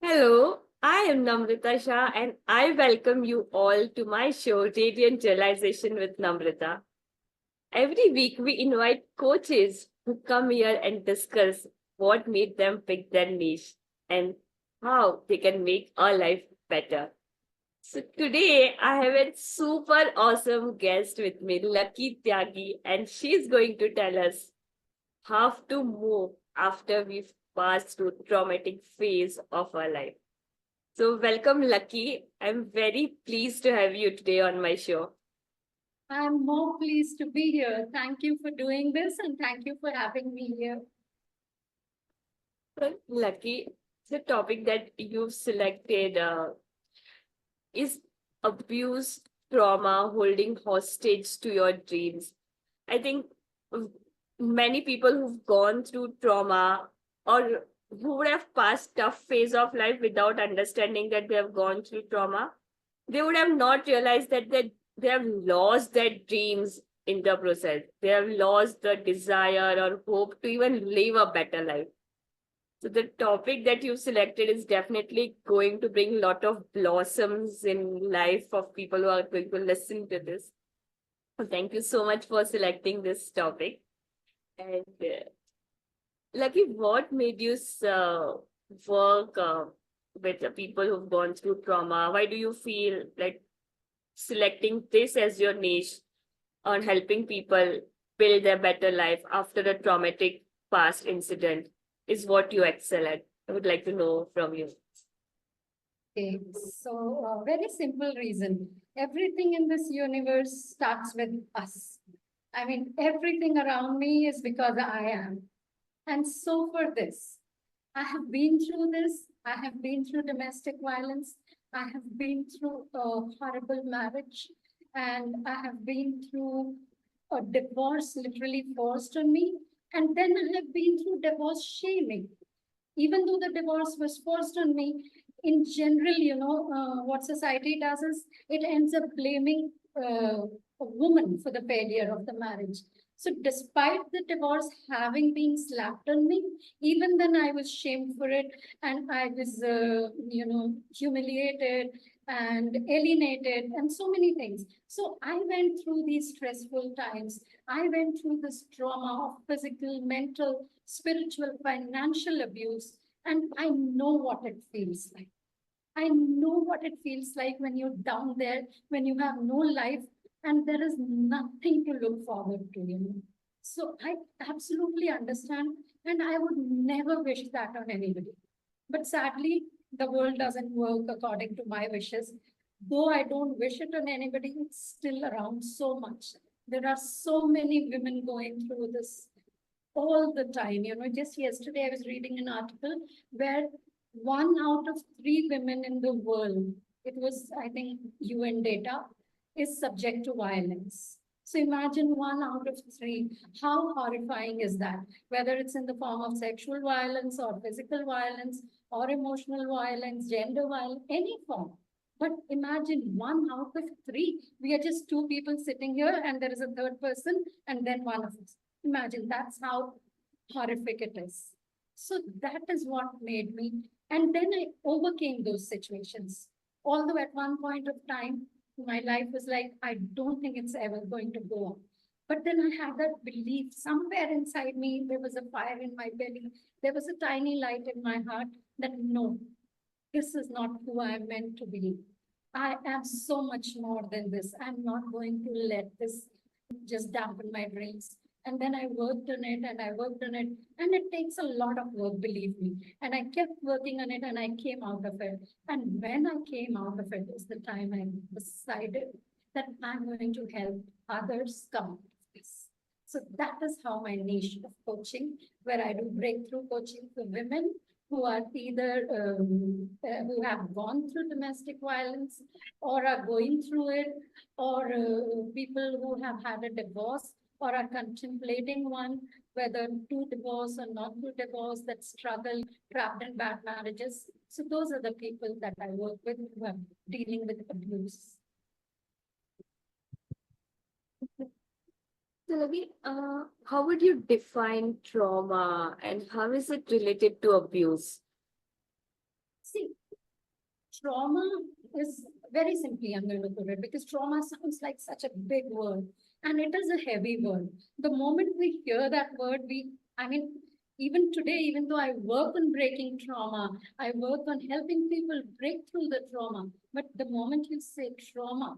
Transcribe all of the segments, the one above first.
Hello, I am Namrita Shah and I welcome you all to my show Radiant Realization with Namrita. Every week we invite coaches who come here and discuss what made them pick their niche and how they can make our life better. So today I have a super awesome guest with me, Luckey Tyagi, and she's going to tell us how to move after we've passed through traumatic phase of our life. So, welcome, Lucky. I'm very pleased to have you today on my show. I'm more pleased to be here. Thank you for doing this and thank you for having me here. Well, Lucky, the topic that you've selected is abuse, trauma, holding hostage to your dreams. I think many people who've gone through trauma or who would have passed tough phase of life without understanding that they have gone through trauma, they would have not realized that they have lost their dreams in the process. They have lost the desire or hope to even live a better life. So the topic that you selected is definitely going to bring a lot of blossoms in life of people who are going to listen to this. So thank you so much for selecting this topic. And Lucky, what made you work with the people who've gone through trauma? Why do you feel like selecting this as your niche on helping people build a better life after a traumatic past incident is what you excel at? I would like to know from you. Okay, so very simple reason. Everything in this universe starts with us. I mean, everything around me is because I am. And so for this, I have been through this. I have been through domestic violence. I have been through a horrible marriage. And I have been through a divorce literally forced on me. And then I have been through divorce shaming. Even though the divorce was forced on me, in general, what society does is it ends up blaming a woman for the failure of the marriage. So, despite the divorce having been slapped on me, even then I was shamed for it, and I was, humiliated and alienated, and so many things. So, I went through these stressful times. I went through this trauma of physical, mental, spiritual, financial abuse, and I know what it feels like. I know what it feels like when you're down there, when you have no life, and there is nothing to look forward to. So I absolutely understand, and I would never wish that on anybody. But sadly, the world doesn't work according to my wishes. Though I don't wish it on anybody, it's still around so much. There are so many women going through this all the time. Just yesterday I was reading an article where 1 out of 3 women in the world, it was, I think, UN data, is subject to violence. So imagine 1 out of 3. How horrifying is that? Whether it's in the form of sexual violence or physical violence or emotional violence, gender violence, any form. But imagine 1 out of 3. We are just 2 people sitting here, and there is a third person, and then one of us. Imagine that's how horrific it is. So that is what made me. And then I overcame those situations. Although at one point of time, my life was like, I don't think it's ever going to go on. But then I had that belief somewhere inside me, there was a fire in my belly, there was a tiny light in my heart that no, this is not who I am meant to be. I am so much more than this. I'm not going to let this just dampen my dreams. And then I worked on it and I worked on it. And it takes a lot of work, believe me. And I kept working on it and I came out of it. And when I came out of it is the time I decided that I'm going to help others come out of this. So that is how my niche of coaching, where I do breakthrough coaching for women who are either who have gone through domestic violence or are going through it, or people who have had a divorce or are contemplating one, whether to divorce or not to divorce, that struggle, trapped in bad marriages. So those are the people that I work with who are dealing with abuse. So, Lavi, how would you define trauma and how is it related to abuse? See, trauma is very simply, I'm going to put it, because trauma sounds like such a big word and it is a heavy word. The moment we hear that word, I mean, even today, even though I work on breaking trauma, I work on helping people break through the trauma. But the moment you say trauma,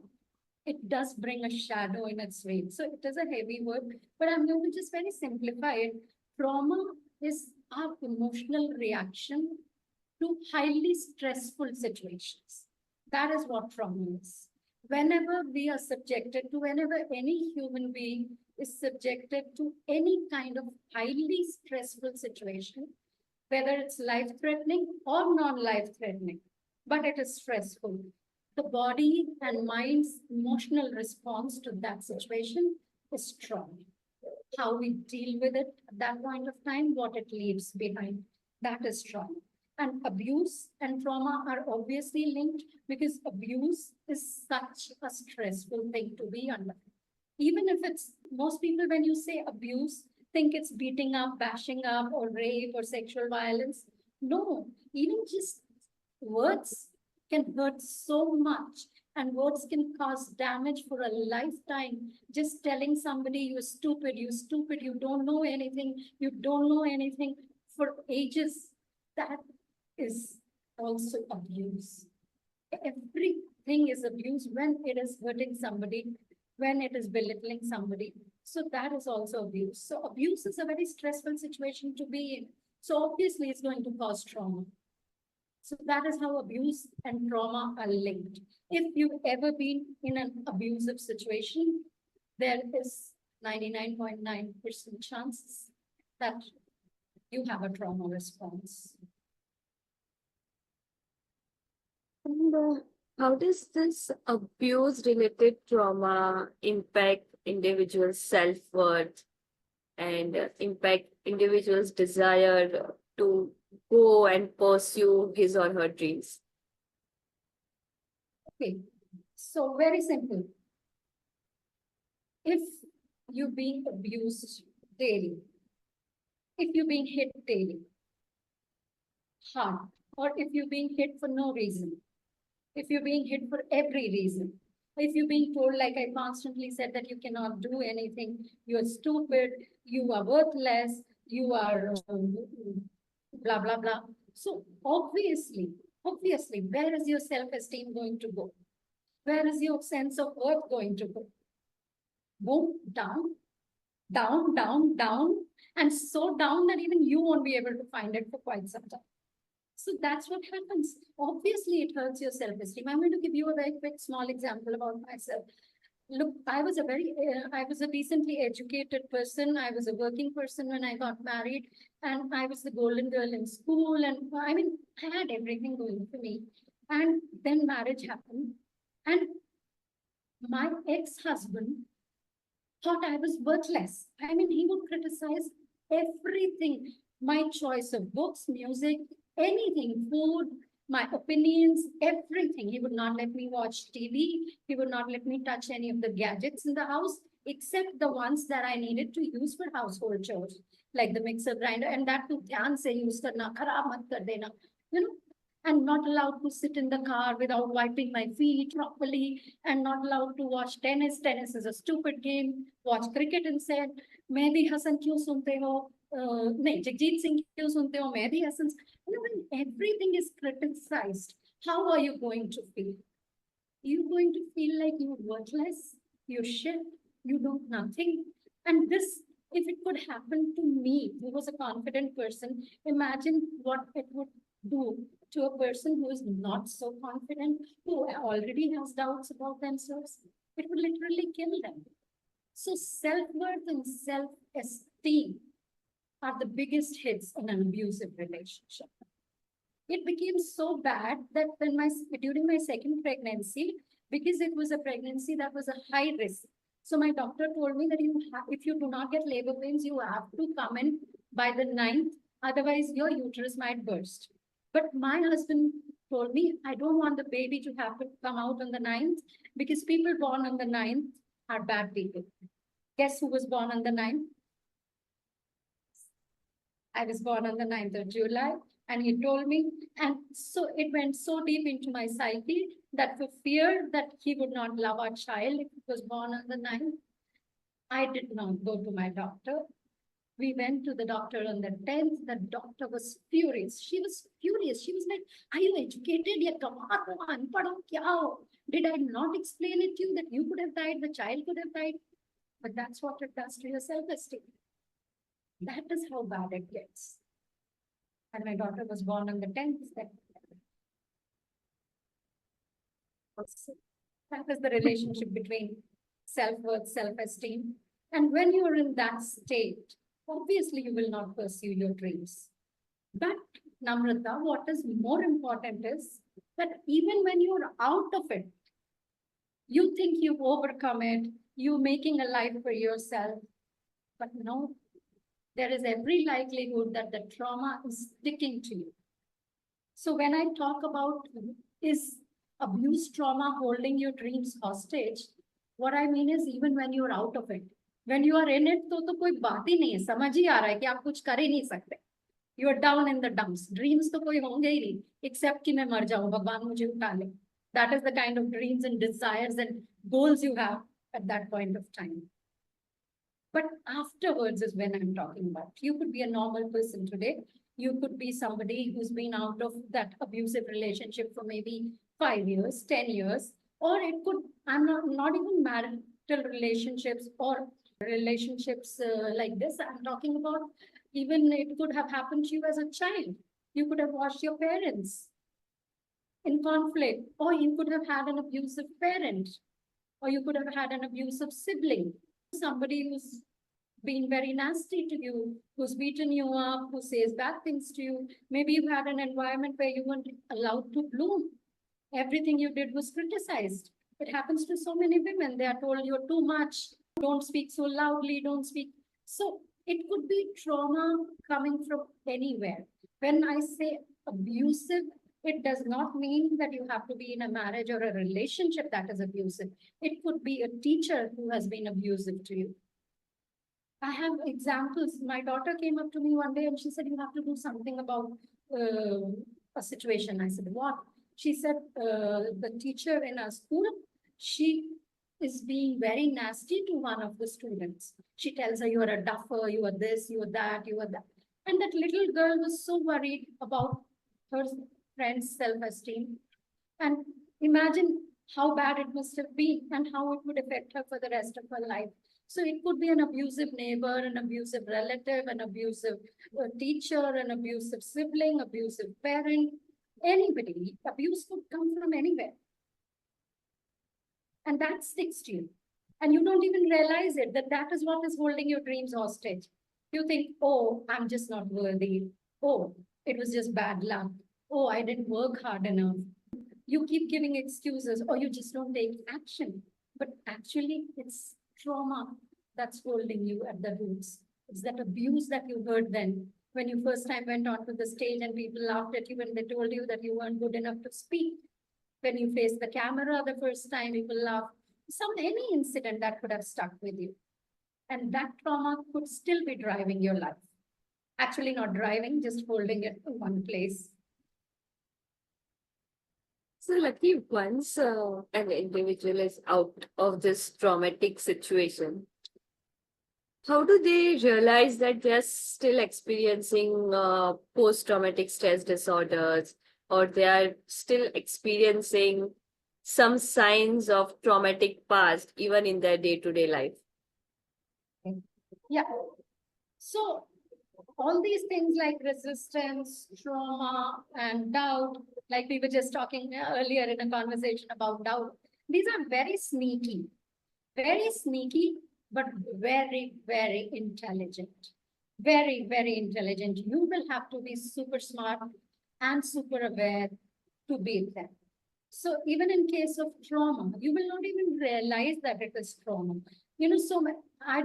it does bring a shadow in its wake. So it is a heavy word, but I'm going to just very simplify it. Trauma is our emotional reaction to highly stressful situations. That is what trauma is. Whenever we are subjected to, whenever any human being is subjected to any kind of highly stressful situation, whether it's life threatening or non life threatening, but it is stressful, the body and mind's emotional response to that situation is trauma. How we deal with it at that point of time, what it leaves behind, that is trauma. And abuse and trauma are obviously linked because abuse is such a stressful thing to be under. Even if it's, most people, when you say abuse, think it's beating up, bashing up, or rape or sexual violence. No, even just words can hurt so much, and words can cause damage for a lifetime. Just telling somebody you're stupid, you don't know anything, you don't know anything for ages, that is also abuse. Everything is abuse when it is hurting somebody, when it is belittling somebody. So that is also abuse. So abuse is a very stressful situation to be in. So obviously it's going to cause trauma. So that is how abuse and trauma are linked. If you've ever been in an abusive situation, there is 99.9% chances that you have a trauma response. And how does this abuse-related trauma impact individuals' self-worth and impact individuals' desire to go and pursue his or her dreams? Okay, so very simple. If you're being abused daily, if you're being hit daily, hard, or if you're being hit for no reason, if you're being hit for every reason, if you're being told, like I constantly said, that you cannot do anything, you're stupid, you are worthless, you are blah, blah, blah. So obviously, where is your self-esteem going to go? Where is your sense of worth going to go? Boom, down, down, down, down, and so down that even you won't be able to find it for quite some time. So that's what happens. Obviously, it hurts your self-esteem. I'm going to give you a very quick, small example about myself. Look, I was a decently educated person. I was a working person when I got married, and I was the golden girl in school. And I mean, I had everything going for me. And then marriage happened, and my ex-husband thought I was worthless. I mean, he would criticize everything, my choice of books, music, anything, food, my opinions, everything. He would not let me watch TV. He would not let me touch any of the gadgets in the house, except the ones that I needed to use for household chores, like the mixer grinder, and that to dhyan se use karna, kharab mat kar dena, you know, and not allowed to sit in the car without wiping my feet properly, and not allowed to watch tennis. Tennis is a stupid game. Watch cricket instead. Mehdi Hassan kyun sunte ho? Nahi, Jagjit Singh kyun sunte ho? Mehdi Hassan. You know, when everything is criticized, how are you going to feel? You're going to feel like you're worthless, you're shit, you do nothing. And this, if it could happen to me, who was a confident person, imagine what it would do to a person who is not so confident, who already has doubts about themselves. It would literally kill them. So self-worth and self-esteem are the biggest hits in an abusive relationship. It became so bad that during my second pregnancy, because it was a pregnancy that was a high risk, so my doctor told me that if you do not get labor pains, you have to come in by the 9th, otherwise your uterus might burst. But my husband told me, I don't want the baby to have to come out on the 9th, because people born on the 9th are bad people. Guess who was born on the 9th? I was born on the 9th of July. And he told me, and so it went so deep into my psyche that for fear that he would not love our child if it was born on the 9th, I did not go to my doctor. We went to the doctor on the 10th. The doctor was furious. She was furious. She was like, are you educated? Ya kamar ho, anpad ho, kya ho? Did I not explain it to you that you could have died, the child could have died? But that's what it does to your self-esteem. That is how bad it gets. And my daughter was born on the 10th. That is the relationship between self-worth, self-esteem. And when you're in that state, obviously you will not pursue your dreams. But Namrata, what is more important is that even when you're out of it, you think you've overcome it, you're making a life for yourself. But no, there is every likelihood that the trauma is sticking to you. So when I talk about is abuse trauma holding your dreams hostage, what I mean is even when you're out of it, when you are in it, तो कोई बात ही नहीं है, समझ ही आ रहा है कि आप कुछ कर ही नहीं सकते. You are down in the dumps. Dreams तो कोई होंगे ही नहीं, except कि मैं मर जाऊं, भगवान मुझे उठा ले. That is the kind of dreams and desires and goals you have at that point of time. But afterwards is when I'm talking about. You could be a normal person today. You could be somebody who's been out of that abusive relationship for maybe 5 years, 10 years, or it could, I'm not even marital relationships or relationships like this. I'm talking about even it could have happened to you as a child. You could have watched your parents in conflict, or you could have had an abusive parent, or you could have had an abusive sibling, somebody who's been very nasty to you, who's beaten you up, who says bad things to you. Maybe you had an environment where you weren't allowed to bloom. Everything you did was criticized. It happens to so many women. They are told you're too much, don't speak so loudly, don't speak. So it could be trauma coming from anywhere. When I say abusive, it does not mean that you have to be in a marriage or a relationship that is abusive. It could be a teacher who has been abusive to you. I have examples. My daughter came up to me one day and she said, you have to do something about a situation. I said, what? She said, the teacher in our school, she is being very nasty to one of the students. She tells her, you are a duffer, you are this, you are that, you are that. And that little girl was so worried about her friend's self-esteem. And imagine how bad it must have been and how it would affect her for the rest of her life. So it could be an abusive neighbor, an abusive relative, an abusive teacher, an abusive sibling, abusive parent, anybody. Abuse could come from anywhere. And that sticks to you. And you don't even realize it, that that is what is holding your dreams hostage. You think, oh, I'm just not worthy. Oh, it was just bad luck. Oh, I didn't work hard enough. You keep giving excuses or you just don't take action. But actually, it's trauma that's holding you at the roots. It's that abuse that you heard then when you first time went onto the stage and people laughed at you when they told you that you weren't good enough to speak. When you faced the camera the first time, people laughed. Any incident that could have stuck with you. And that trauma could still be driving your life. Actually not driving, just holding it in one place. So, Lucky, once an individual is out of this traumatic situation, how do they realize that they're still experiencing post-traumatic stress disorders, or they are still experiencing some signs of traumatic past, even in their day-to-day life? Yeah. So all these things like resistance, trauma, and doubt, like we were just talking earlier in a conversation about doubt, these are very sneaky, but very, very intelligent. Very, very intelligent. You will have to be super smart and super aware to beat them. So even in case of trauma, you will not even realize that it is trauma. You know, so I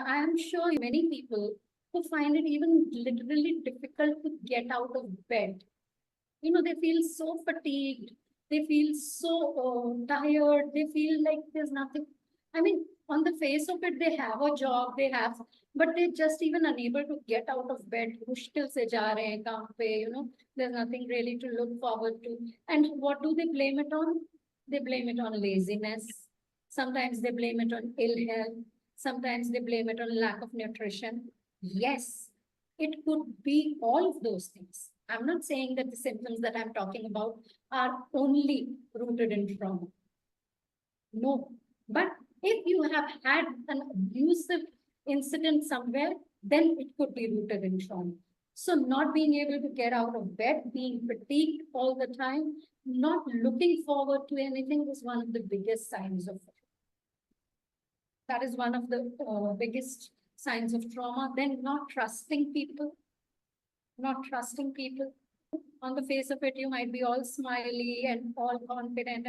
am sure many people who find it even literally difficult to get out of bed. You know, they feel so fatigued. They feel so tired. They feel like there's nothing. I mean, on the face of it, they have a job, but they're just even unable to get out of bed. मुश्किल से जा रहे हैं काम पे, there's nothing really to look forward to. And what do they blame it on? They blame it on laziness. Sometimes they blame it on ill health. Sometimes they blame it on lack of nutrition. Yes, it could be all of those things. I'm not saying that the symptoms that I'm talking about are only rooted in trauma. No. But if you have had an abusive incident somewhere, then it could be rooted in trauma. So not being able to get out of bed, being fatigued all the time, not looking forward to anything is one of the biggest signs of it. That is one of the biggest signs of trauma. Then not trusting people, not trusting people. On the face of it, you might be all smiley and all confident,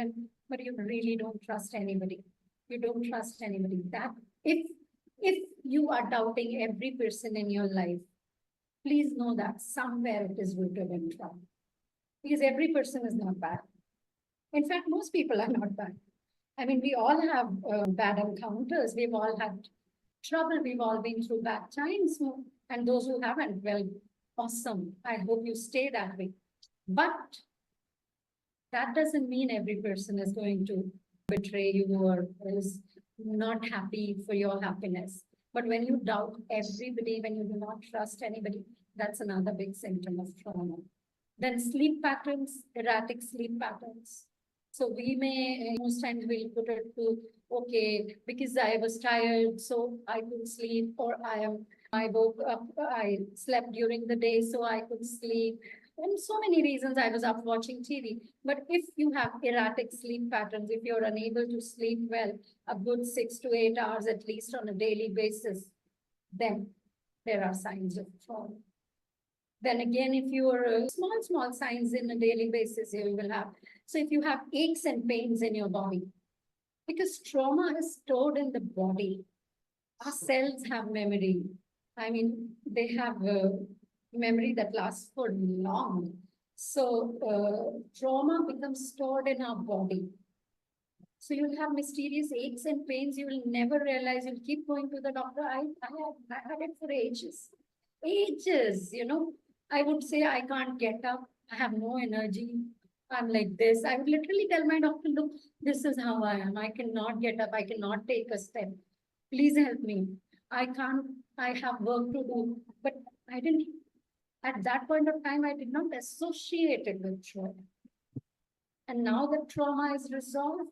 but you really don't trust anybody. You don't trust anybody. That if you are doubting every person in your life, please know that somewhere it is rooted in trauma. Because every person is not bad. In fact, most people are not bad. I mean, we all have bad encounters. We've all had trouble. We've all been through bad times. And those who haven't, well, awesome. I hope you stay that way. But that doesn't mean every person is going to betray you or is not happy for your happiness. But when you doubt everybody, when you do not trust anybody, that's another big symptom of trauma. Then sleep patterns, erratic sleep patterns. So we may, most times we'll put it to, okay, because I was tired, so I couldn't sleep, or I woke up, I slept during the day, so I could sleep. And so many reasons I was up watching TV. But if you have erratic sleep patterns, if you're unable to sleep well, a good 6 to 8 hours at least on a daily basis, then there are signs of trauma. Then again, if you are small signs in a daily basis, you will have. So if you have aches and pains in your body, because trauma is stored in the body, our cells have memory. I mean, they have memory that lasts for long. So trauma becomes stored in our body. So you'll have mysterious aches and pains. You will never realize. You'll keep going to the doctor. I had it for ages. Ages, I would say I can't get up. I have no energy. I'm like this. I would literally tell my doctor, look, this is how I am. I cannot get up. I cannot take a step. Please help me. I can't, I have work to do. But I didn't, at that point of time, I did not associate it with trauma. And now that trauma is resolved,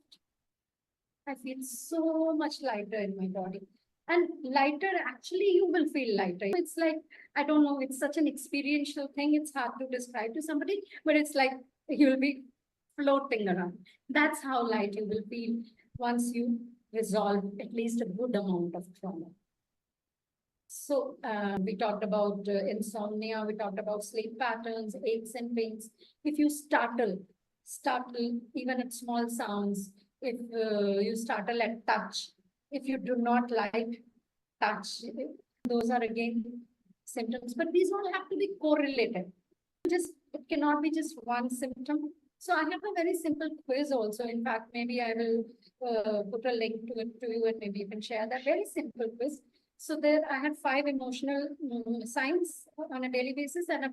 I feel so much lighter in my body. And lighter, actually, you will feel lighter. It's like, I don't know, it's such an experiential thing. It's hard to describe to somebody, but it's like you'll be floating around. That's how light you will feel once you resolve at least a good amount of trauma. So we talked about insomnia, we talked about sleep patterns, aches and pains. If you startle even at small sounds, if you startle at touch, if you do not like touch, those are again symptoms, but these all have to be correlated. It cannot be just one symptom. So I have a very simple quiz also. In fact, maybe I will put a link to it to you and maybe you can share that very simple quiz. So there I had 5 emotional signs on a daily basis and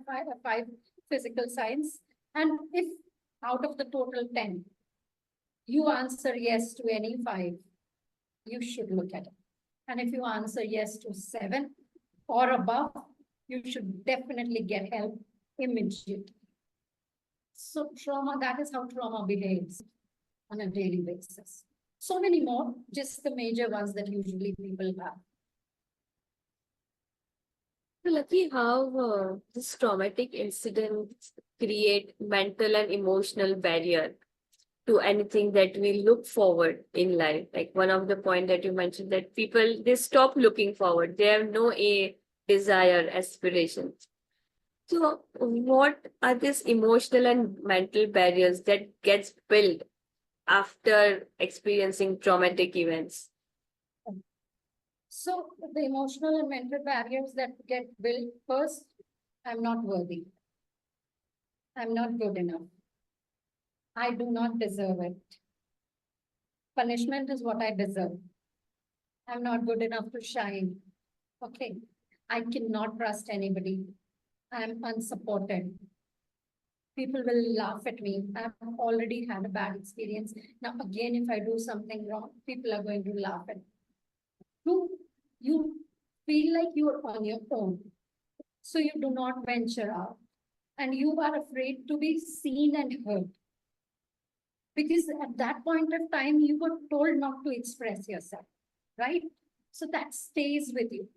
five physical signs. And if out of the total 10, you answer yes to any 5, you should look at it. And if you answer yes to 7 or above, you should definitely get help immediately. So trauma, that is how trauma behaves on a daily basis. So many more, just the major ones that usually people have. Lucky, how this traumatic incidents create mental and emotional barrier to anything that we look forward in life. Like one of the point that you mentioned that people, they stop looking forward. They have no desire, aspirations. So what are these emotional and mental barriers that gets built after experiencing traumatic events? So the emotional and mental barriers that get built first, I'm not worthy. I'm not good enough. I do not deserve it. Punishment is what I deserve. I'm not good enough to shine. Okay. I cannot trust anybody. I'm unsupported. People will laugh at me. I've already had a bad experience. Now, again, if I do something wrong, people are going to laugh at me. You feel like you're on your own. So you do not venture out. And you are afraid to be seen and heard. Because at that point of time, you were told not to express yourself, right? So that stays with you.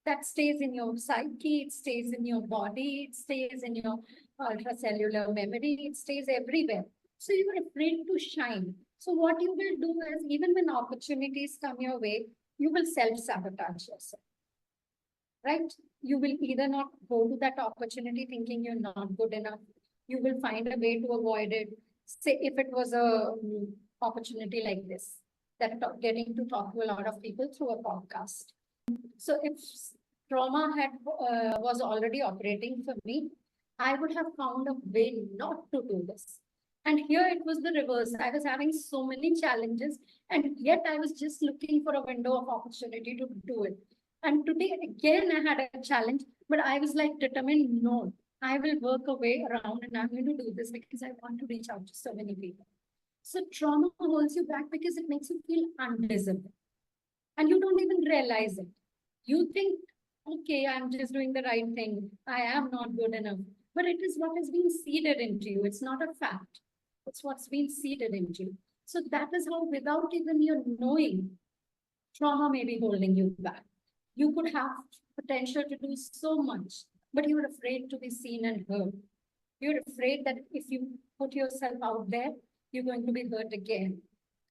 That stays in your psyche, it stays in your body, it stays in your ultracellular memory, it stays everywhere. So you are afraid to shine. So what you will do is, even when opportunities come your way, you will self-sabotage yourself, right? You will either not go to that opportunity thinking you're not good enough. You will find a way to avoid it. Say if it was a opportunity like this, that getting to talk to a lot of people through a podcast. So if trauma had was already operating for me, I would have found a way not to do this. And here it was the reverse. I was having so many challenges, and yet I was just looking for a window of opportunity to do it. And today again I had a challenge, but I was like determined, no, I will work a way around and I'm going to do this because I want to reach out to so many people. So trauma holds you back because it makes you feel undeserving. And you don't even realize it. You think, okay, I'm just doing the right thing. I am not good enough. But it is what has been seeded into you. It's not a fact. It's what's been seeded into you. So that is how, without even your knowing, trauma may be holding you back. You could have potential to do so much, but you're afraid to be seen and heard. You're afraid that if you put yourself out there, you're going to be hurt again.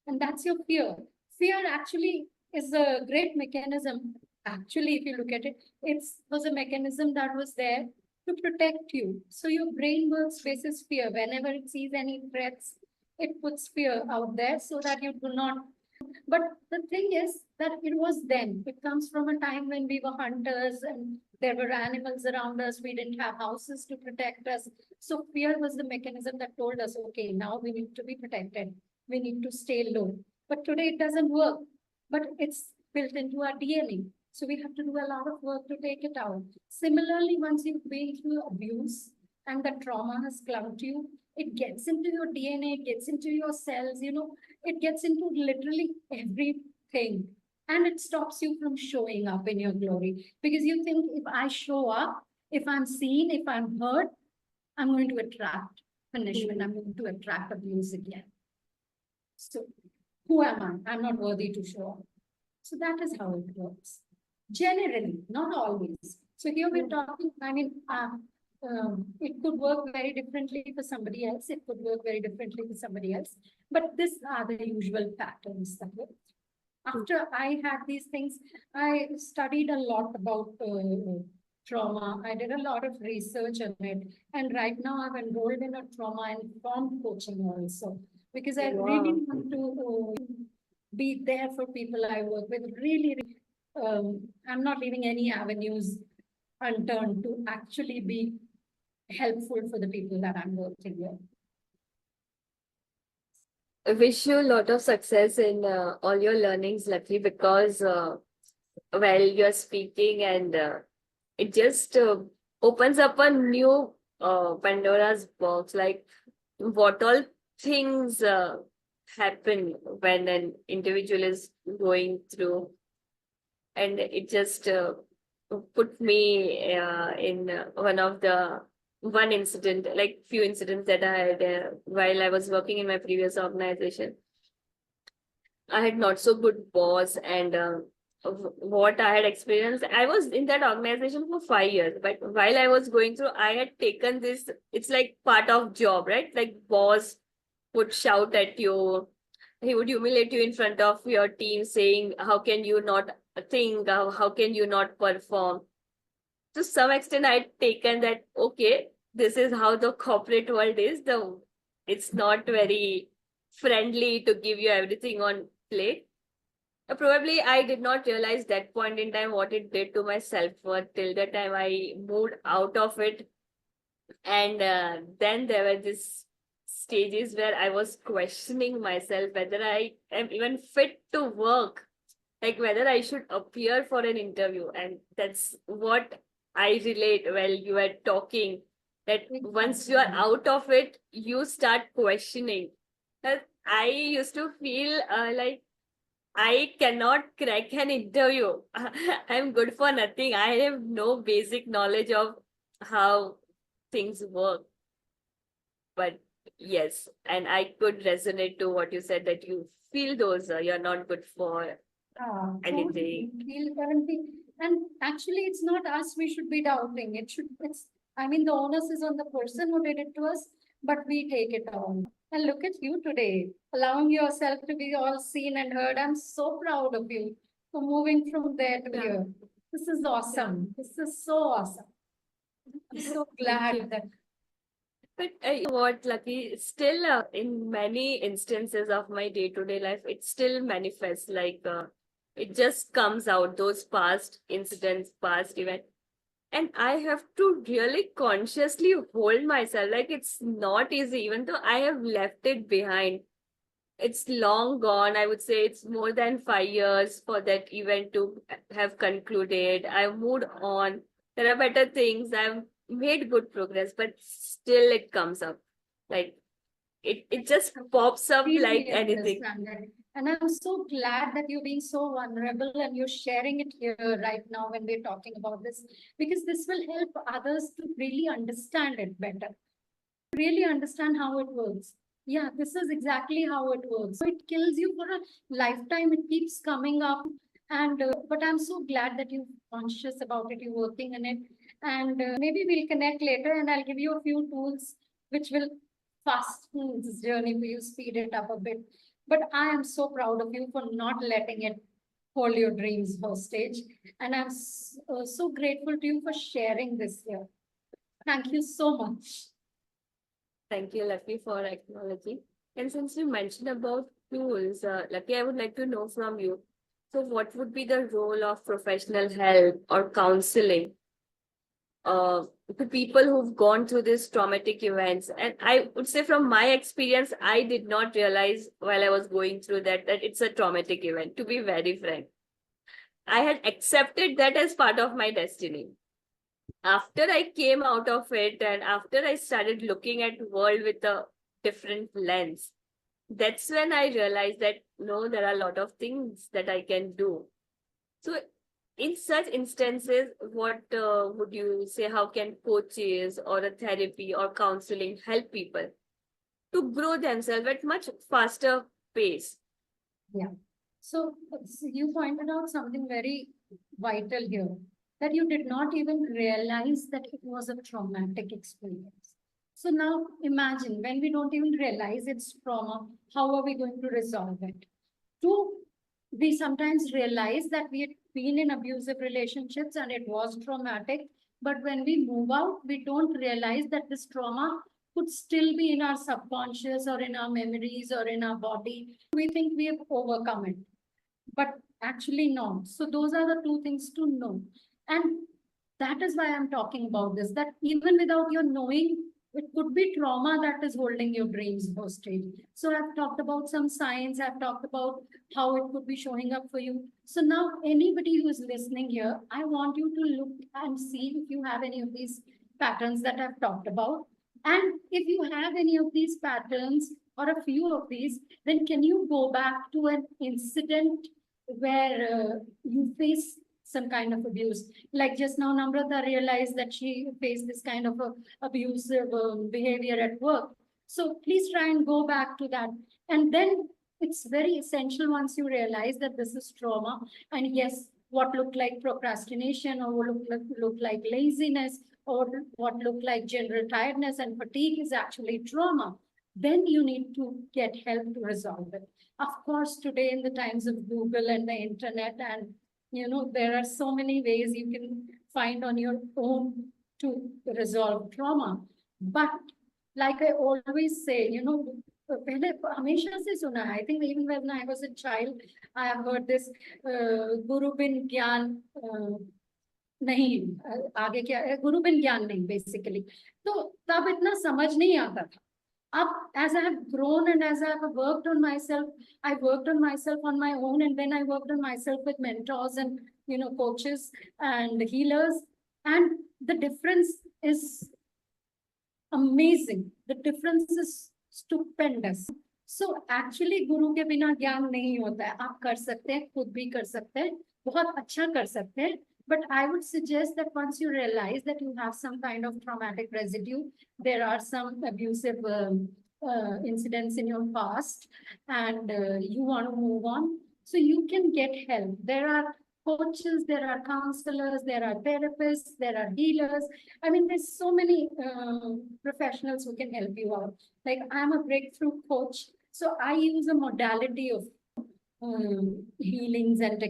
And that's your fear. Fear actually is a great mechanism. Actually, if you look at it, it was a mechanism that was there to protect you. So your brain works basis fear. Whenever it sees any threats, it puts fear out there so that you do not. But the thing is that it was then. It comes from a time when we were hunters and there were animals around us. We didn't have houses to protect us. So fear was the mechanism that told us, okay, now we need to be protected. We need to stay low. But today it doesn't work. But it's built into our DNA. So we have to do a lot of work to take it out. Similarly, once you've been through abuse and the trauma has clung to you, it gets into your DNA, it gets into your cells, it gets into literally everything. And it stops you from showing up in your glory. Because you think if I show up, if I'm seen, if I'm heard, I'm going to attract punishment. I'm going to attract abuse again. So who am I? I'm not worthy to show up. So that is how it works. Generally, not always. So here we're talking, it could work very differently for somebody else. It could work very differently for somebody else. But these are the usual patterns that work. After I had these things, I studied a lot about trauma. I did a lot of research on it. And right now I've enrolled in a trauma informed coaching also. Because I really want to be there for people I work with. Really, I'm not leaving any avenues unturned to actually be helpful for the people that I'm working with. I wish you a lot of success in all your learnings, Luckey, because while you're speaking and it just opens up a new Pandora's box, like what all things happen when an individual is going through, and it just put me in one incident, like few incidents that I had while I was working in my previous organization. I had not so good boss, and what I had experienced, I was in that organization for 5 years, but while I was going through, I had taken this, it's like part of job, right? Like boss would shout at you, he would humiliate you in front of your team saying, how can you not think, how can you not perform? To some extent, I'd taken that, okay, this is how the corporate world is. It's not very friendly to give you everything on plate. Probably I did not realize that point in time what it did to my self-worth till the time I moved out of it. And then there were these stages where I was questioning myself whether I am even fit to work like whether I should appear for an interview. And that's what I relate while you were talking, that once you are Exactly. out of it, you start questioning. That I used to feel like I cannot crack an interview. I'm good for nothing. I have no basic knowledge of how things work. But yes, and I could resonate to what you said, that you feel those you're not good for Totally. anything. Feel currently, and actually, it's not us we should be doubting. I mean, the onus is on the person who did it to us, but we take it on. And look at you today, allowing yourself to be all seen and heard. I'm so proud of you for moving from there to Yeah, here. This is yeah. awesome. This is so awesome. I'm so Thank you. glad that, But you know what, Lucky, still in many instances of my day-to-day life, it still manifests like it just comes out, those past incidents, past events. And I have to really consciously hold myself. Like it's not easy, even though I have left it behind. It's long gone. I would say it's more than 5 years for that event to have concluded. I've moved on. There are better things. I've made good progress, but still it comes up. Like it just pops up like really anything. understand that. And I'm so glad that you're being so vulnerable and you're sharing it here right now when we're talking about this, because this will help others to really understand it better, really understand how it works. Yeah, this is exactly how it works. So it kills you for a lifetime. It keeps coming up. And, but I'm so glad that you're conscious about it, you're working on it. And maybe we'll connect later and I'll give you a few tools which will fasten this journey for you, speed it up a bit. But I am so proud of you for not letting it hold your dreams hostage. And I'm so grateful to you for sharing this here. Thank you so much. Thank you, Lucky, for acknowledging. And since you mentioned about tools, Lucky, I would like to know from you. So, what would be the role of professional help or counseling to people who've gone through these traumatic events? And I would say, from my experience, I did not realize while I was going through that it's a traumatic event. To be very frank, I had accepted that as part of my destiny. After I came out of it and after I started looking at world with a different lens, that's when I realized that no, there are a lot of things that I can do. So in such instances, what would you say? How can coaches or a therapy or counseling help people to grow themselves at much faster pace? Yeah. So you pointed out something very vital here, that you did not even realize that it was a traumatic experience. So now imagine when we don't even realize it's trauma, how are we going to resolve it? Two, we sometimes realize that we had been in abusive relationships and it was traumatic. But when we move out, we don't realize that this trauma could still be in our subconscious or in our memories or in our body. We think we have overcome it, but actually not. So those are the two things to know. And that is why I'm talking about this, that even without your knowing, it could be trauma that is holding your dreams hostage. So I've talked about some science, I've talked about how it could be showing up for you. So now anybody who is listening here, I want you to look and see if you have any of these patterns that I've talked about. And if you have any of these patterns or a few of these, then can you go back to an incident where you face some kind of abuse? Like just now, Namrata realized that she faced this kind of abusive behavior at work. So please try and go back to that. And then it's very essential once you realize that this is trauma. And yes, what looked like procrastination or what looked like laziness or what looked like general tiredness and fatigue is actually trauma. Then you need to get help to resolve it. Of course, today in the times of Google and the internet, and there are so many ways you can find on your own to resolve trauma. But like I always say, पहले हमेशा से सुना है. I think even when I was a child, I have heard this गुरु बिन ज्ञान नहीं, आगे क्या है, गुरु बिन ज्ञान नहीं, बेसिकली. तो तब इतना समझ नहीं आता था. up as I have grown and as I have worked on myself, I worked on myself on my own, and then I worked on myself with mentors and coaches and healers. And the difference is amazing. The difference is stupendous. So actually गुरु के बिना ज्ञान नहीं होता है. आप कर सकते हैं, खुद भी कर सकते हैं, बहुत अच्छा कर सकते हैं. But I would suggest that once you realize that you have some kind of traumatic residue, there are some abusive incidents in your past, and you want to move on, so you can get help. There are coaches, there are counselors, there are therapists, there are healers. I mean, there's so many professionals who can help you out. Like, I'm a breakthrough coach, so I use a modality of healings and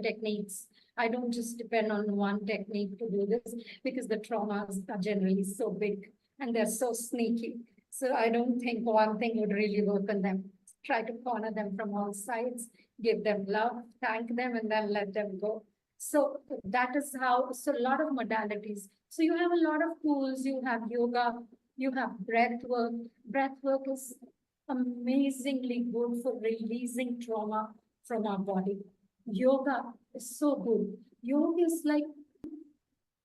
techniques. I don't just depend on one technique to do this, because the traumas are generally so big and they're so sneaky. So I don't think one thing would really work on them. Try to corner them from all sides, give them love, thank them, and then let them go. So that is how, so a lot of modalities. So you have a lot of tools, you have yoga, you have breath work. Breath work is amazingly good for releasing trauma from our body. Yoga is so good. Yoga is like,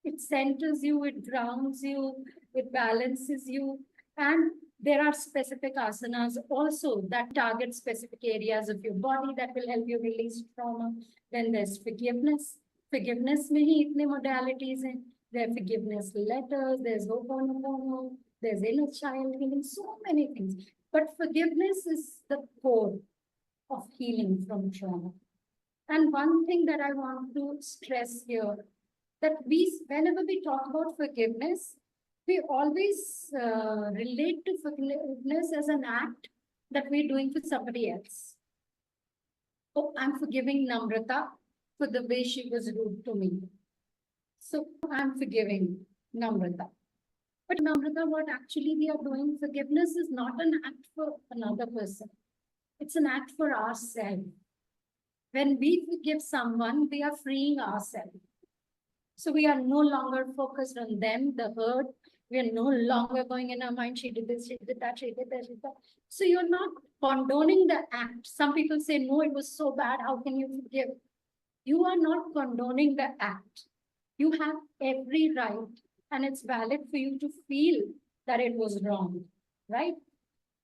it centers you, it grounds you, it balances you. And there are specific asanas also that target specific areas of your body that will help you release trauma. Then there's forgiveness. Forgiveness में ही इतने modalities हैं. There are forgiveness letters, there's Ho'oponopono, there's inner child healing, so many things. But forgiveness is the core of healing from trauma. And one thing that I want to stress here, that whenever we talk about forgiveness, we always relate to forgiveness as an act that we're doing for somebody else. Oh, I'm forgiving Namrata for the way she was rude to me. So I'm forgiving Namrata. But Namrata, what actually we are doing, forgiveness is not an act for another person. It's an act for ourselves. When we forgive someone, we are freeing ourselves. So we are no longer focused on them, the hurt. We are no longer going in our mind, she did this, she did that, she did that, she did that. So you're not condoning the act. Some people say, no, it was so bad, how can you forgive? You are not condoning the act. You have every right, and it's valid for you to feel that it was wrong, right?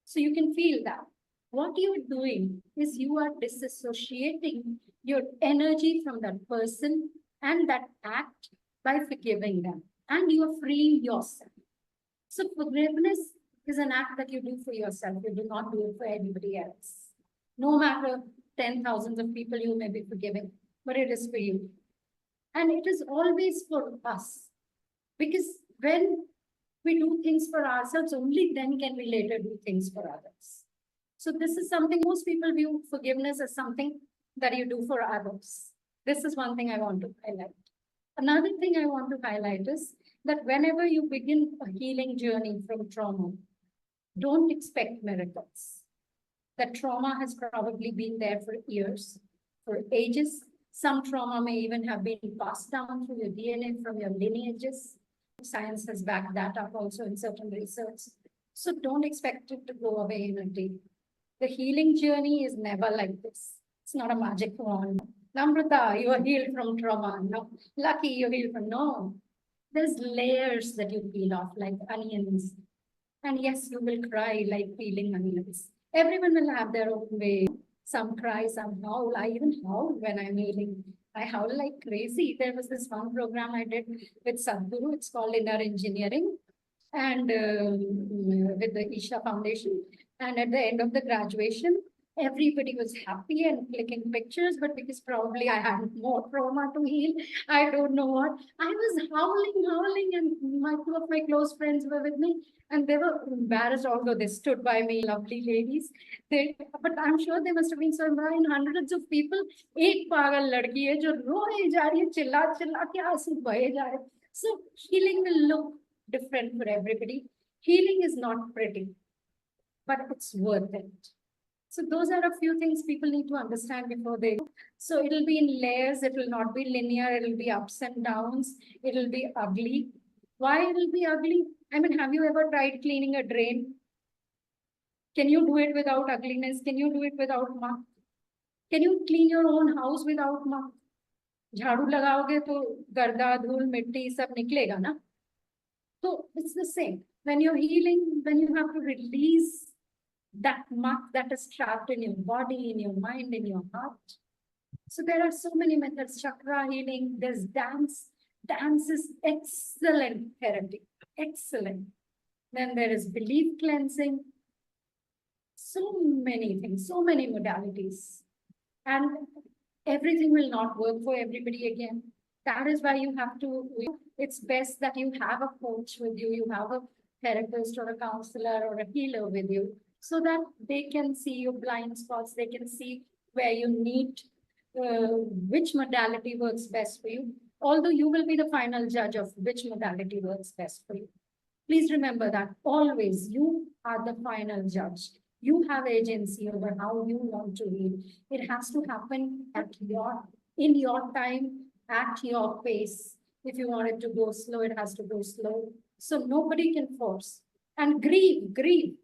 So you can feel that. What you're doing is you are disassociating your energy from that person and that act by forgiving them, and you are freeing yourself. So forgiveness is an act that you do for yourself. You do not do it for anybody else. No matter 10,000 of people you may be forgiving, but it is for you. And it is always for us. Because when we do things for ourselves, only then can we later do things for others. So this is something most people view forgiveness as something that you do for others. This is one thing I want to highlight. Another thing I want to highlight is that whenever you begin a healing journey from trauma, don't expect miracles. That trauma has probably been there for years, for ages. Some trauma may even have been passed down through your DNA from your lineages. Science has backed that up also in certain research. So don't expect it to go away in a day. The healing journey is never like this. It's not a magic wand. Namrata, you are healed from trauma. No, Lucky, you're healed from no. There's layers that you peel off like onions. And yes, you will cry like peeling onions. Everyone will have their own way. Some cry, some howl. I even howl when I'm healing. I howl like crazy. There was this one program I did with Sadhguru. It's called Inner Engineering, and with the Isha Foundation. And at the end of the graduation, everybody was happy and clicking pictures, but because probably I had more trauma to heal, I don't know what. I was howling, and two of my close friends were with me, and they were embarrassed, although they stood by me, lovely ladies. But I'm sure they must have been so embarrassed. Hundreds of people, एक पागल लड़की है जो रोए जा रही है, चिल्ला चिल्ला के आंसू बहे जा रहे. So healing will look different for everybody. Healing is not pretty, but it's worth it. So those are a few things people need to understand before they. So it'll be in layers. It will not be linear. It'll be ups and downs. It'll be ugly. Why it'll be ugly? I mean, have you ever tried cleaning a drain? Can you do it without ugliness? Can you do it without muck? Can you clean your own house without muck? झाड़ू लगाओगे तो गर्दा धूल मिट्टी सब निकलेगा ना. So it's the same. When you're healing, when you have to release that muck that is trapped in your body, in your mind, in your heart. So there are so many methods. Chakra healing, there's dance. Dance is excellent therapy. Excellent. Then there is belief cleansing. So many things, so many modalities. And everything will not work for everybody again. That is why you have to, it's best that you have a coach with you, you have a therapist or a counselor or a healer with you, so that they can see your blind spots, they can see where you need, which modality works best for you. Although you will be the final judge of which modality works best for you. Please remember that always you are the final judge. You have agency over how you want to heal. It has to happen in your time, at your pace. If you want it to go slow, it has to go slow. So nobody can force. And grieve.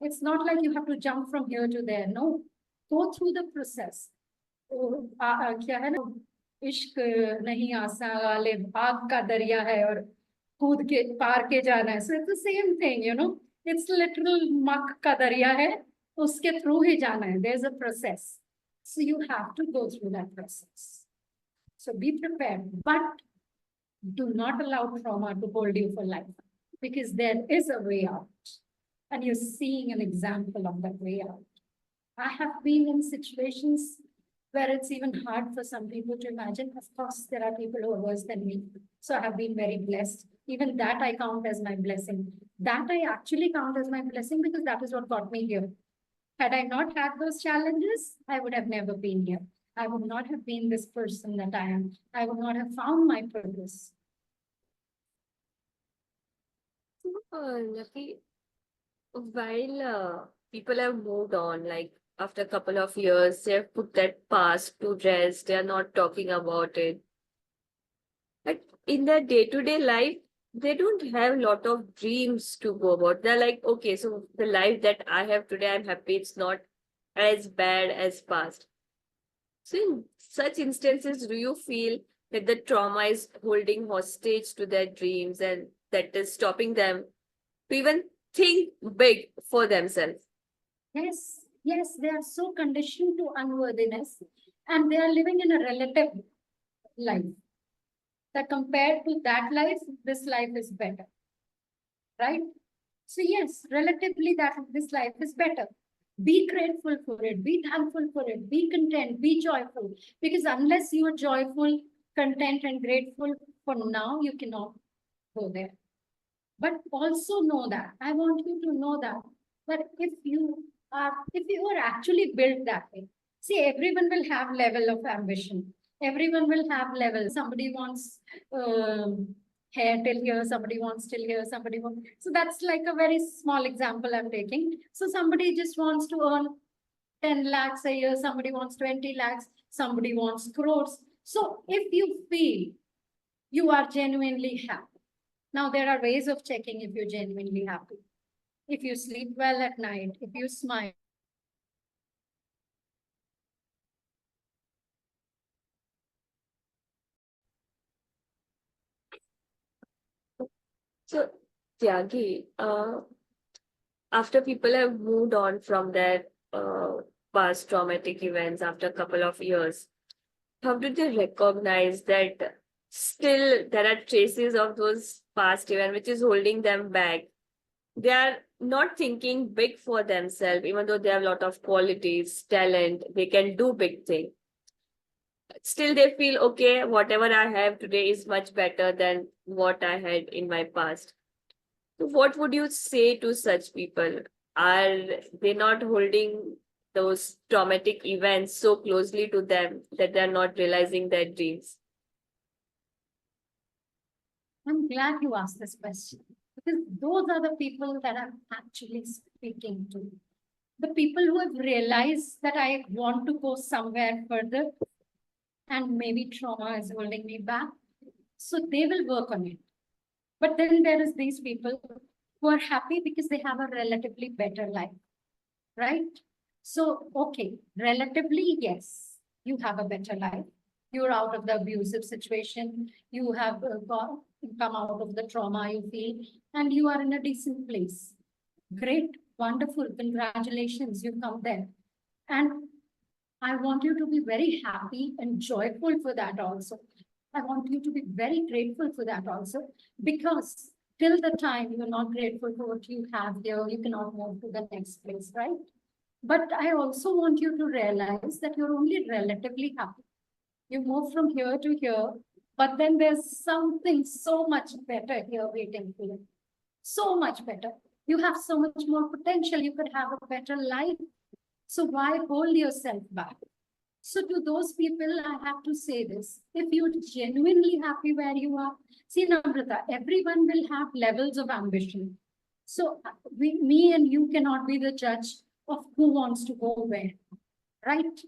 It's not like you have to jump from here to there. No, go through the process. क्या है ना, इश्क नहीं आसान वाले आग का दरिया है और कूद के पार के जाना है. So it's the same thing, you know. It's literal मक का दरिया है, उसके through ही जाना है. There's a process. So you have to go through that process. So be prepared, but do not allow trauma to hold you for life, because there is a way out. And you're seeing an example of that way out. I have been in situations where it's even hard for some people to imagine. Of course, there are people who are worse than me. So I have been very blessed. Even that I count as my blessing. That I actually count as my blessing because that is what got me here. Had I not had those challenges, I would have never been here. I would not have been this person that I am. I would not have found my purpose. Lucky, while people have moved on, like after a couple of years, they have put that past to rest. They are not talking about it. But in their day-to-day life, they don't have a lot of dreams to go about. They're like, okay, so the life that I have today, I'm happy. It's not as bad as past. So in such instances, do you feel that the trauma is holding hostage to their dreams and that is stopping them to even think big for themselves? Yes, they are so conditioned to unworthiness and they are living in a relative life. That compared to that life, this life is better, right? So yes, relatively this life is better. Be grateful for it, be thankful for it, be content, be joyful. Because unless you are joyful, content and grateful for now, you cannot go there. But also know that, I want you to know that if you are actually built that way, see, everyone will have level of ambition. Everyone will have level. Somebody wants hair till here, somebody wants till here, somebody wants. So that's like a very small example I'm taking. So somebody just wants to earn 10 lakhs a year, somebody wants 20 lakhs, somebody wants crores. So if you feel you are genuinely happy, now there are ways of checking if you're genuinely happy. If you sleep well at night, if you smile. So, Tyagi, after people have moved on from their past traumatic events after a couple of years, how do they recognize that still there are traces of those past events which is holding them back? They are not thinking big for themselves, even though they have a lot of qualities, talent, they can do big things. Still, they feel, okay, whatever I have today is much better than what I had in my past. So what would you say to such people? Are they not holding those traumatic events so closely to them that they're not realizing their dreams? I'm glad you asked this question, because those are the people that I'm actually speaking to. The people who have realized that I want to go somewhere further and maybe trauma is holding me back. So they will work on it. But then there is these people who are happy because they have a relatively better life. right? So, okay, relatively, yes, you have a better life. You're out of the abusive situation. You have come out of the trauma you feel, and you are in a decent place. Great, wonderful, congratulations, you come there. And I want you to be very happy and joyful for that also. I want you to be very grateful for that also, because till the time you're not grateful for what you have here, you cannot move to the next place, right? But I also want you to realize that you're only relatively happy. You move from here to here, but then there's something so much better here waiting for you. So much better. You have so much more potential. You could have a better life. So why hold yourself back? So to those people, I have to say this. If you're genuinely happy where you are, see, Namrata, everyone will have levels of ambition. So me and you cannot be the judge of who wants to go where, right?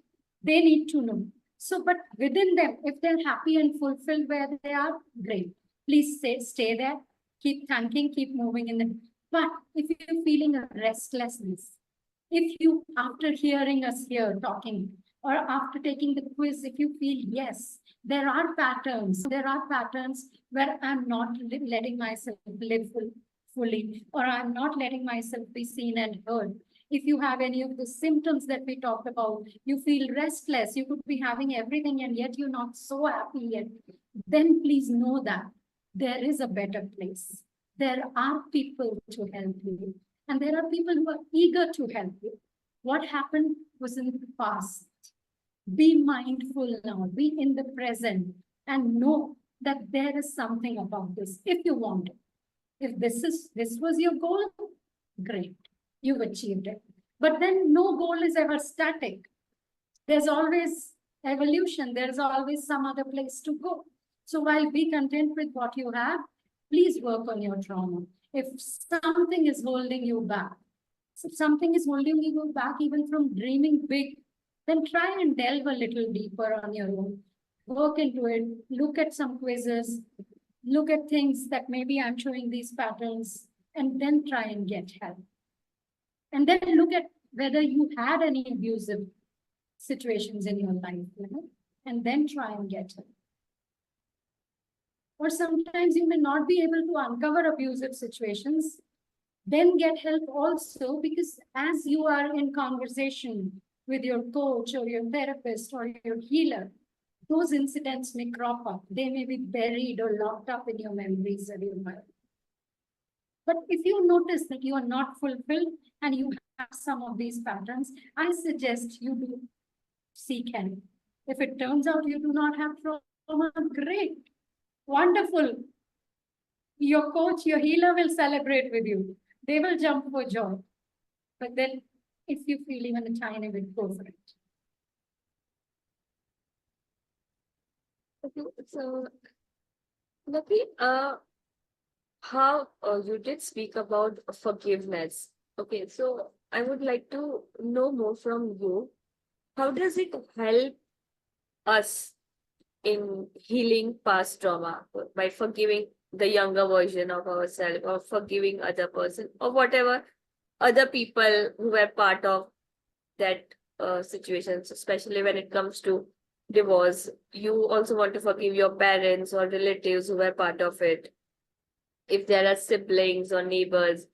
They need to know. So, but within them, if they're happy and fulfilled where they are, great. Please stay there, keep thanking, keep moving in the. But if you're feeling a restlessness, if you, after hearing us here talking, or after taking the quiz, if you feel, yes, there are patterns where I'm not letting myself live fully, or I'm not letting myself be seen and heard. If you have any of the symptoms that we talked about, you feel restless, you could be having everything and yet you're not so happy yet, then please know that there is a better place. There are people to help you, and there are people who are eager to help you. What happened was in the past. Be mindful now, be in the present, and know that there is something about this if you want it. If this was your goal, great, you've achieved it. But then no goal is ever static. There's always evolution, there's always some other place to go. So while be content with what you have, please work on your trauma. If something is holding you back, if something is holding you back even from dreaming big, then try and delve a little deeper on your own. Work into it, look at some quizzes, look at things that maybe I'm showing these patterns, and then try and get help. And then look at whether you had any abusive situations in your life, and then try and get help. Or sometimes you may not be able to uncover abusive situations, then get help also, because as you are in conversation with your coach or your therapist or your healer, those incidents may crop up. They may be buried or locked up in your memories or your mind. But if you notice that you are not fulfilled and you have some of these patterns, I suggest you do seek help. If it turns out you do not have trauma, great, wonderful. Your coach, your healer will celebrate with you. They will jump for joy. But then if you feel even a tiny bit, go for it. Okay, so Lucky, how you did speak about forgiveness. Okay, so I would like to know more from you. How does it help us in healing past trauma by forgiving the younger version of ourselves or forgiving other person or whatever other people who were part of that situations, especially when it comes to divorce? You also want to forgive your parents or relatives who were part of it. If there are siblings or neighbors,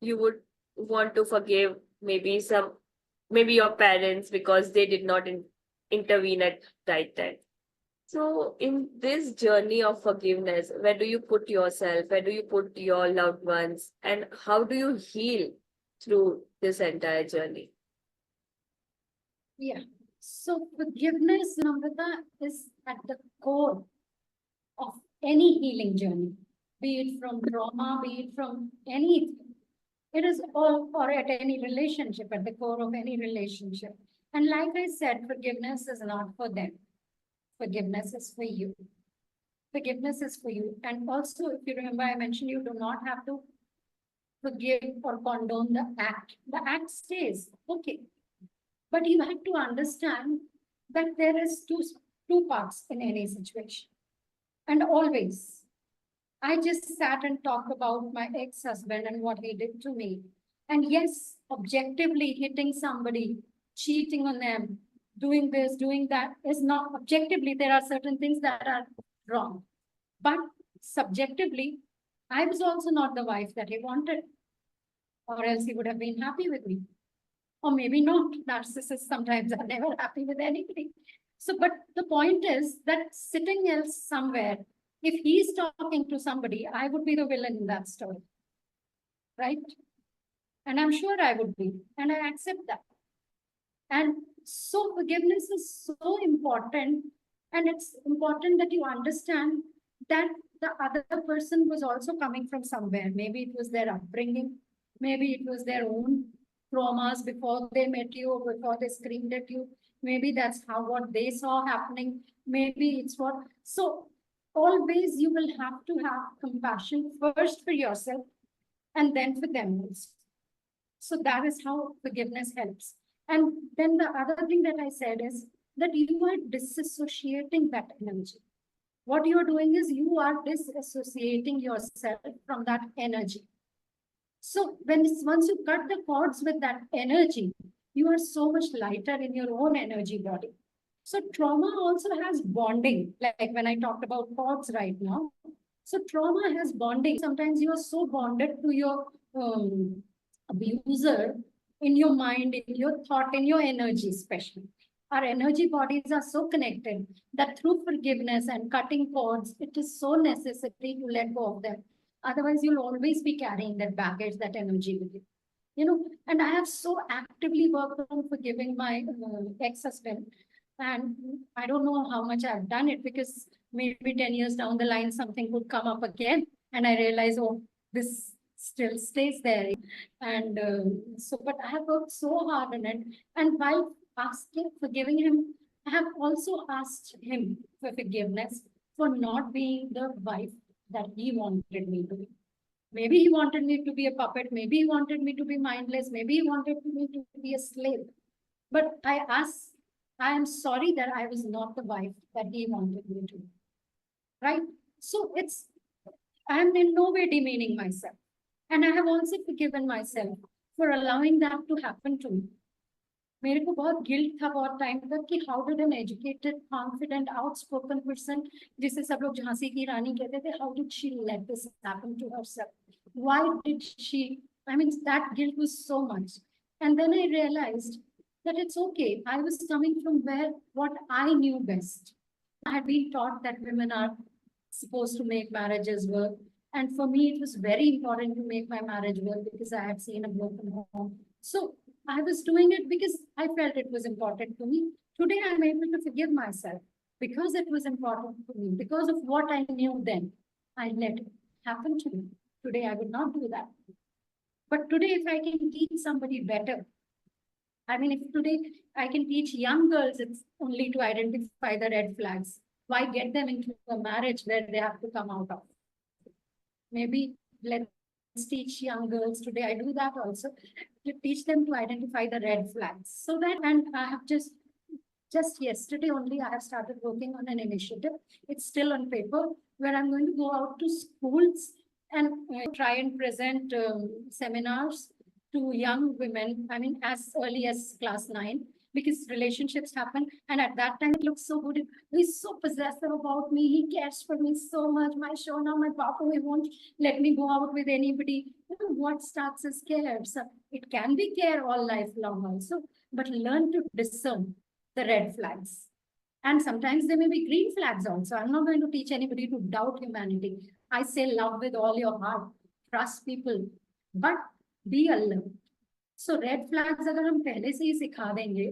you would want to forgive maybe your parents because they did not intervene at right time. So in this journey of forgiveness, where do you put yourself? Where do you put your loved ones? And how do you heal through this entire journey? Yeah. So forgiveness, Namrata, is at the core of any healing journey, be it from trauma, be it from anything. It is all, or at any relationship, at the core of any relationship. And like I said, forgiveness is not for them. Forgiveness is for you. Forgiveness is for you. And also, if you remember, I mentioned you do not have to forgive or condone the act. The act stays. Okay. But you have to understand that there is two parts in any situation. And always, I just sat and talked about my ex-husband and what he did to me. And yes, objectively hitting somebody, cheating on them, doing this, doing that is not objectively, there are certain things that are wrong. But subjectively, I was also not the wife that he wanted, or else he would have been happy with me. Or maybe not. Narcissists sometimes are never happy with anybody. So, but the point is that sitting else somewhere, if he's talking to somebody, I would be the villain in that story. Right? And I'm sure I would be. And I accept that. And so forgiveness is so important. And it's important that you understand that the other person was also coming from somewhere. Maybe it was their upbringing. Maybe it was their own traumas before they met you or before they screamed at you. Maybe that's how what they saw happening. Maybe it's what. So always you will have to have compassion first for yourself and then for them also. So that is how forgiveness helps. And then the other thing that I said is that you are disassociating that energy. What you are doing is you are disassociating yourself from that energy. So once you cut the cords with that energy, you are so much lighter in your own energy body. So trauma also has bonding, like when I talked about cords right now. So trauma has bonding. Sometimes you are so bonded to your abuser in your mind, in your thought, in your energy, especially. Our energy bodies are so connected that through forgiveness and cutting cords, it is so necessary to let go of them. Otherwise, you'll always be carrying that baggage, that energy with you. You know, and I have so actively worked on forgiving my ex-husband. And I don't know how much I've done it because maybe 10 years down the line, something would come up again. And I realize, oh, this still stays there. And but I have worked so hard on it. And while forgiving him, I have also asked him for forgiveness for not being the wife that he wanted me to be. Maybe he wanted me to be a puppet. Maybe he wanted me to be mindless. Maybe he wanted me to be a slave. But I am sorry that I was not the wife that he wanted me to be. Right? So I am in no way demeaning myself. And I have also forgiven myself for allowing that to happen to me. मेरे को बहुत guilt था बहुत time तक कि how did an educated confident outspoken person जिसे सब लोग झांसी की रानी कहते थे how did she let this happen to herself why did she I mean that guilt was so much and then I realized that it's okay. I was coming from where what I knew best. I had been taught that women are supposed to make marriages work. And for me, it was very important to make my marriage work because I had seen a broken home. So I was doing it because I felt it was important to me. Today, I'm able to forgive myself because it was important to me. Because of what I knew then, I let it happen to me. Today, I would not do that. But today, if I can teach somebody better, I mean, if today I can teach young girls, it's only to identify the red flags. Why get them into a marriage where they have to come out of? Maybe let's teach young girls today. I do that also to teach them to identify the red flags. So that, and I have just yesterday only, I have started working on an initiative. It's still on paper where I'm going to go out to schools and try and present seminars to young women, I mean, as early as class 9, because relationships happen. And at that time, it looks so good. He's so possessive about me. He cares for me so much. My Shona, my papa, he won't let me go out with anybody. You know, what starts as care? So it can be care all lifelong also, but learn to discern the red flags. And sometimes there may be green flags also. I'm not going to teach anybody to doubt humanity. I say love with all your heart, trust people, but be alert. So red flags अगर हम पहले से ही सिखा देंगे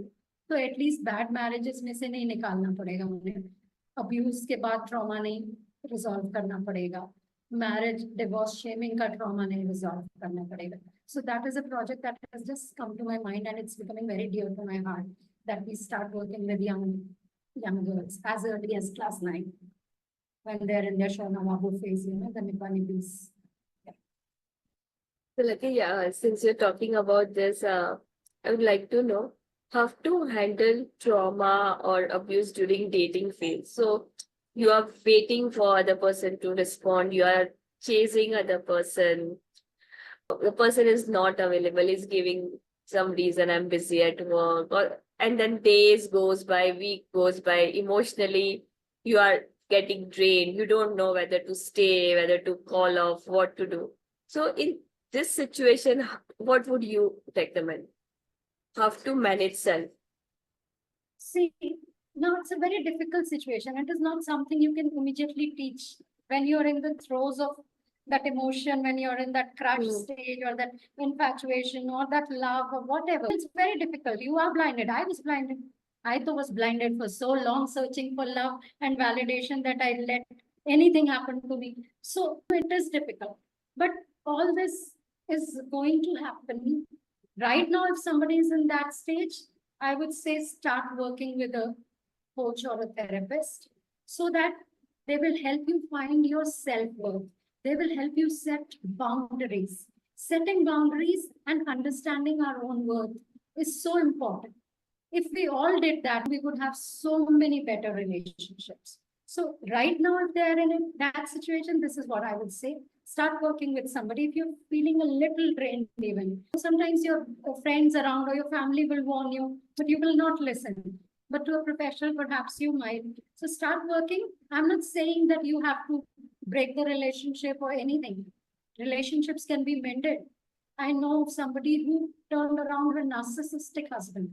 तो at least bad marriages में से नहीं निकालना पड़ेगा उन्हें अब्यूज के बाद ट्रॉमा नहीं रिजॉल्व करना पड़ेगा मैरिज डिवोर्स शेमिंग का ट्रॉमा नहीं रिजॉल्व करना पड़ेगा so that is a project that has just come to my mind and it's becoming very dear to my heart that we start working with young girls as early as class 9 when they're in their Shona Mabu phase, you know, the Nipani piece. So, Luckey, since you're talking about this, I would like to know how to handle trauma or abuse during dating phase. So, you are waiting for the person to respond, you are chasing other person, the person is not available, is giving some reason, I'm busy at work, or and then days goes by, week goes by, emotionally you are getting drained, you don't know whether to stay, whether to call off, what to do. So in this situation, what would you recommend? How to manage self? See, now it's a very difficult situation. It is not something you can immediately teach when you're in the throes of that emotion, when you're in that crush stage or that infatuation or that love or whatever. It's very difficult. You are blinded. I was blinded. I too was blinded for so long, searching for love and validation that I let anything happen to me. So it is difficult. But all this is going to happen. Right now, if somebody is in that stage, I would say start working with a coach or a therapist so that they will help you find your self-worth. They will help you set boundaries. Setting boundaries and understanding our own worth is so important. If we all did that, we would have so many better relationships. So right now, if they're in that situation, this is what I would say. Start working with somebody. If you're feeling a little drained even, sometimes your friends around or your family will warn you, but you will not listen. But to a professional, perhaps you might. So start working. I'm not saying that you have to break the relationship or anything. Relationships can be mended. I know of somebody who turned around her narcissistic husband.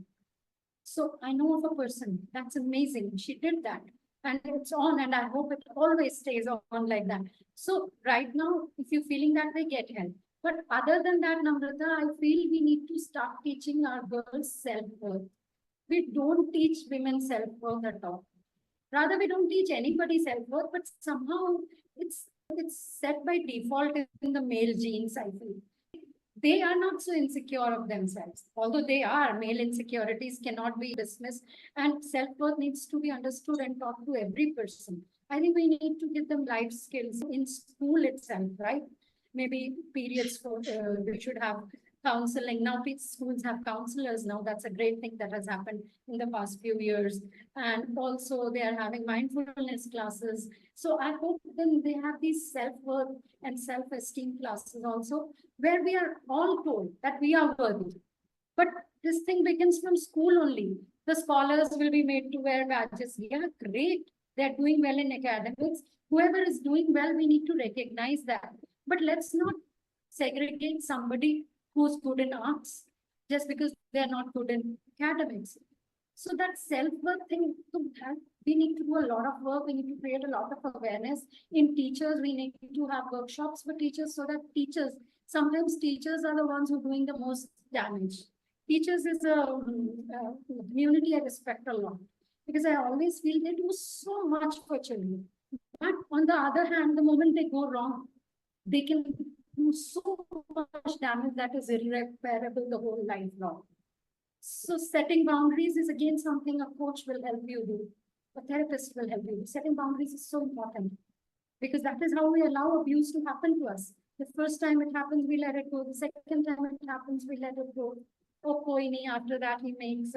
So I know of a person that's amazing. She did that. And it's on, and I hope it always stays on like that. So right now, if you're feeling that way, get help. But other than that, Namrata, I feel we need to start teaching our girls self-worth. We don't teach women self-worth at all. Rather, we don't teach anybody self-worth, but somehow it's set by default in the male genes, I feel. They are not so insecure of themselves. Although they are, male insecurities cannot be dismissed, and self-worth needs to be understood and taught to every person. I think we need to give them life skills in school itself, right? Maybe periods for we should have counseling. Now schools have counselors now. That's a great thing that has happened in the past few years. And also they are having mindfulness classes. So I hope then they have these self-worth and self-esteem classes also, where we are all told that we are worthy. But this thing begins from school only. The scholars will be made to wear badges. Yeah, great. They're doing well in academics. Whoever is doing well, we need to recognize that. But let's not segregate somebody who's good in arts just because they're not good in academics. So that self-worth thing, we need to do a lot of work. We need to create a lot of awareness in teachers. We need to have workshops for teachers so that sometimes teachers are the ones who are doing the most damage. Teachers is a community I respect a lot because I always feel they do so much for children. But on the other hand, the moment they go wrong, they can do so much damage that is irreparable the whole life long. So setting boundaries is again something a coach will help you do. A therapist will help you. Setting boundaries is so important because that is how we allow abuse to happen to us. The first time it happens, we let it go. The second time it happens, we let it go. Oh, koi nahi, after that he makes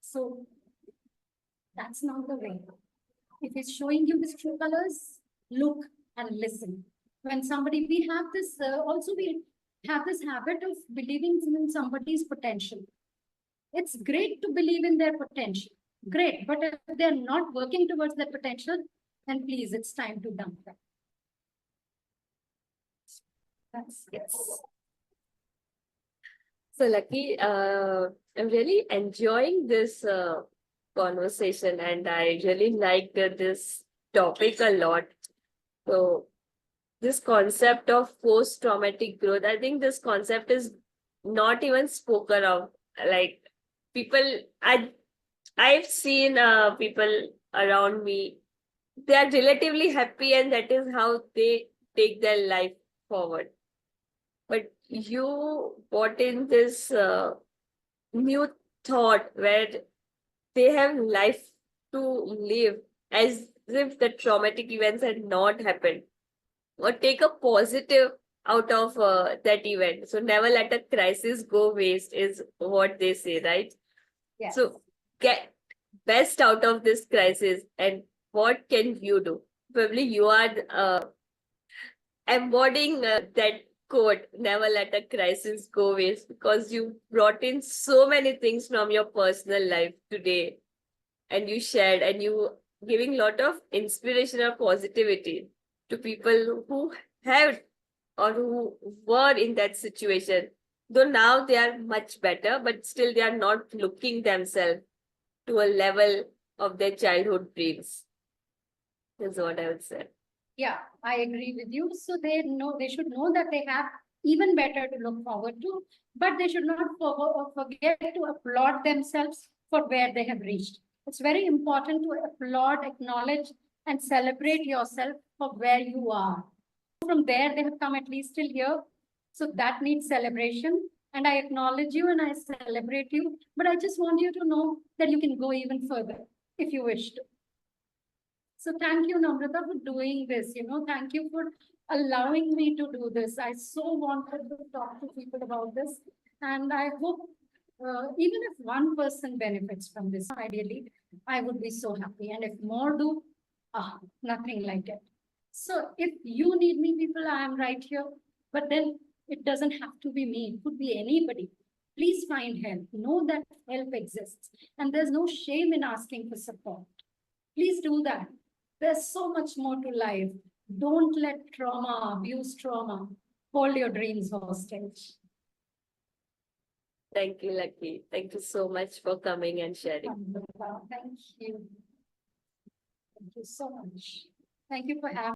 so that's not the way. If it's showing you his true colors, look and listen. When somebody, we have this, also we have this habit of believing in somebody's potential. It's great to believe in their potential. Great. But if they're not working towards their potential, then please, it's time to dump them. That's yes. So Lucky, I'm really enjoying this conversation, and I really like this topic a lot. So this concept of post-traumatic growth, I think this concept is not even spoken of. Like people, I've seen people around me, they are relatively happy, and that is how they take their life forward. But you brought in this new thought where they have life to live as if the traumatic events had not happened, or take a positive out of that event. So never let a crisis go waste is what they say, right? Yes. So get best out of this crisis, and what can you do? Probably you are embodying that quote, never let a crisis go waste, because you brought in so many things from your personal life today, and you shared, and you giving a lot of inspiration or positivity to people who have or who were in that situation. Though now they are much better, but still they are not looking themselves to a level of their childhood dreams. Is what I would say. Yeah, I agree with you. So they should know that they have even better to look forward to, but they should not forget to applaud themselves for where they have reached. It's very important to applaud, acknowledge, and celebrate yourself for where you are. From there, they have come at least till here. So that needs celebration. And I acknowledge you and I celebrate you. But I just want you to know that you can go even further if you wish to. So thank you, Namrata, for doing this. Thank you for allowing me to do this. I so wanted to talk to people about this. And I hope even if one person benefits from this, ideally, I would be so happy. And if more do, nothing like it. So if you need me, people, I am right here. But then it doesn't have to be me. It could be anybody. Please find help. Know that help exists. And there's no shame in asking for support. Please do that. There's so much more to life. Don't let abuse trauma, hold your dreams hostage. Thank you, Lucky. Thank you so much for coming and sharing. Thank you. Thank you so much. Thank you for having